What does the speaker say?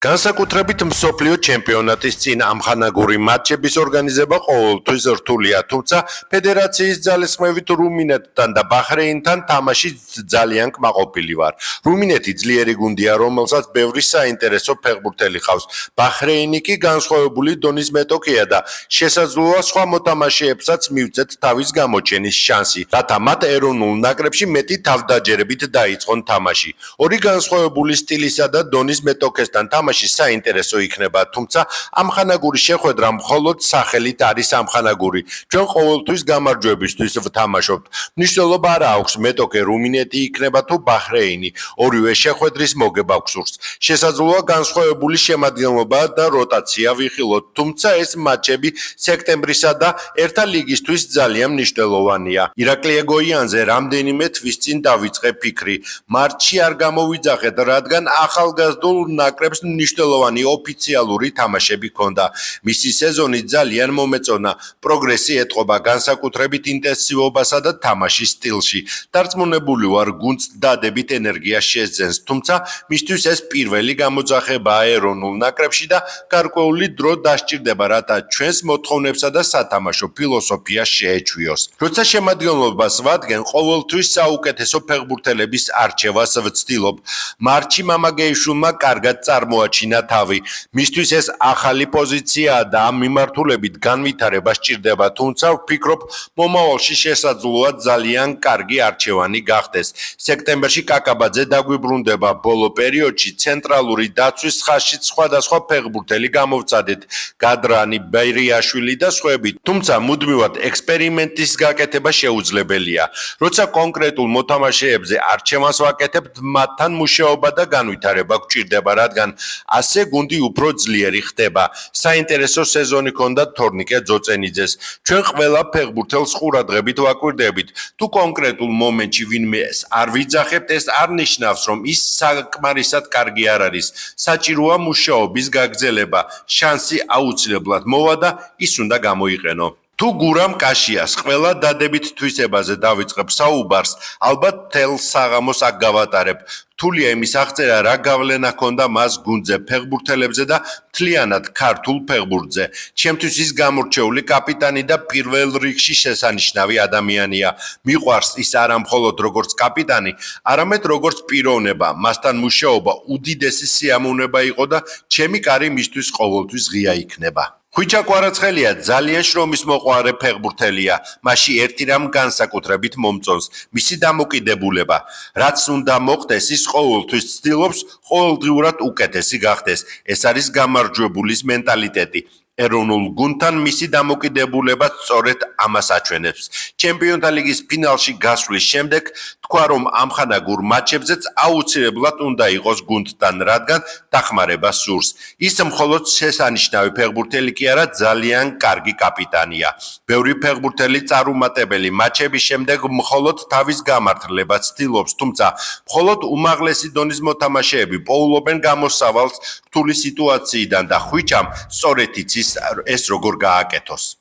განსაკუთრებით მსოფლიო ჩემპიონატის წინ ამხანაგური მატჩების ორგანიზება ყოველთვის რთულია, თუმცა ფედერაციის ძალისხმევით რუმინეთთან და ბაჰრეინთან თამაში ძალიან კმაყოფილი ვარ. რუმინეთი ძლიერი გუნდია, რომელსაც ბევრი საინტერესო ფეხბურთელი ჰყავს. ბაჰრეინი კი განსხვავებული დონის მეტოქეა და შესაძლოა სხვა მოთამაშეებსაც მივცეთ თავის გამოჩენის შანსი, რათა მათ ეროვნულ ნაკრებში მეტი თავდაჯერებით დაიწყონ თამაში. ორი განსხვავებული სტილისა და დონის მეტოქესთან საინტერესო იქნება, თუმცა ამხანაგური შეხვედრა მხოლოდ სახელით არის ამხანაგური. ჩვენ ყოველთვის გამარჯვებისთვის ვთამაშობთ. მნიშვნელობა არ აქვს მეტოქე რუმინეთი იქნება თუ ბაჰრეინი. ორივე შეხვედრის მოგება გვსურს. შესაძლოა განსხვავებული შემადგენლობა და როტაცია ვიხილოთ, თუმცა ეს მატჩები სექტემბრისა და ერთა ლიგისთვის ძალიან მნიშვნელოვანია. ირაკლი ეგოიანზე რამდენიმე თვის წინ დავიწყე ფიქრი. მარტში არ გამოვიძახეთ, რადგან ახალგაზრდულ ნაკრებს მნიშვნელოვანი ოფიციალური თამაშები ჰქონდა. მისი სეზონი ძალიან მომეწონა. პროგრესი ეტყობა განსაკუთრებით ინტენსივობასა და თამაშის სტილში. დარწმუნებული ვარ, გუნდს დადებით ენერგია შეძენს, თუმცა მისთვის ეს პირველი გამოძახებაა ეროვნულ ნაკრებში და გარკვეული დრო დასჭირდება, რათა ჩვენს მოთხოვნებსა და სათამაშო ფილოსოფიას შეეჩვიოს. როცა შემადგენლობას ვადგენ, ყოველთვის საუკეთესო ფეხბურთელების არჩევას ვცდილობ. მარტში მამაგეიშვილმა კარგად წარმოაჩინა თავი. მისთვის ეს ახალი პოზიციაა და ამ მიმართულებით განვითარება სჭირდება, თუმცა ვფიქრობ, მომავალში შესაძლოა ძალიან კარგი არჩევანი გახდეს. სექტემბერში კაკაბაძე დაგვიბრუნდება. ბოლო პერიოდში ცენტრალური დაცვის ხაზშიც სხვადასხვა ფეხბურთელი გამოვცადეთ. გადრანი, ბერიაშვილი და სხვები, თუმცა მუდმივად ექსპერიმენტის გაკეთება შეუძლებელია. როცა კონკრეტულ მოთამაშეებზე არჩევანს ვაკეთებთ, მათთან მუშაობა და განვითარება გვჭირდება, რადგან ასე გუნდი უფრო ძლიერი ხდება. საინტერესო სეზონი ჰქონდა თორნიკე ძოწენიძეს. ჩვენ ყველა ფეხბურთელს ყურადღებით ვაკვირდებით. თუ კონკრეტულ მომენტში ვინმეს არ ვიძახებთ, ეს არ ნიშნავს, რომ ის საკმარისად კარგი არ არის. საჭიროა მუშაობის გაგრძელება. შანსი აუცილებლად მოვა და ის უნდა გამოიყენო. თუ გურამ კაშიას ყველა დადებით თვისებაზე დავიწყებ საუბარს, ალბათ თელ საღამოს აქ გავატარებ. რთულია იმის აღწერა, რა გავლენა ჰქონდა მას გუნდზე, ფეხბურთელებზე და მთლიანად ქართულ ფეხბურთზე. ჩემთვის ის გამორჩეული კაპიტანი და პირველ რიგში შესანიშნავი ადამიანია. მიყვარს ის არა მხოლოდ როგორც კაპიტანი, არამედ როგორც პიროვნება. მასთან მუშაობა უდიდესი სიამოვნება იყო და ჩემი კარი მისთვის ყოველთვის ღია იქნება. ხვიჩა კვარაცხელია ძალიან შრომის მოყვარე ფეხბურთელია. მასში ერთი რამ განსაკუთრებით მომწონს, მისი დამოკიდებულება. რაც უნდა მოხდეს, ის ყოველთვის ცდილობს ყოველდღიურად უკეთესი გახდეს. ეს არის გამარჯვებულის მენტალიტეტი. ეროვნულ გუნდთან მისი დამოკიდებულება სწორედ ამას აჩვენებს. ჩემპიონთა ლიგის ფინალში გასვლის შემდეგ თქვა, რომ ამხანაგურ მატჩებზეც აუცილებლად უნდა იყოს გუნდთან, რადგან დახმარება სურს. ის მხოლოდ შესანიშნავი ფეხბურთელი კი არა, ძალიან კარგი კაპიტანია. ბევრი ფეხბურთელი წარუმატებელი მატჩების შემდეგ მხოლოდ თავის გამართლებას ცდილობს, თუმცა მხოლოდ უმაღლესი დონის მოთამაშეები პოულობენ გამოსავალს რთული სიტუაციიდან და ხვიჩამ სწორედ იცის ეს როგორ გააკეთოს.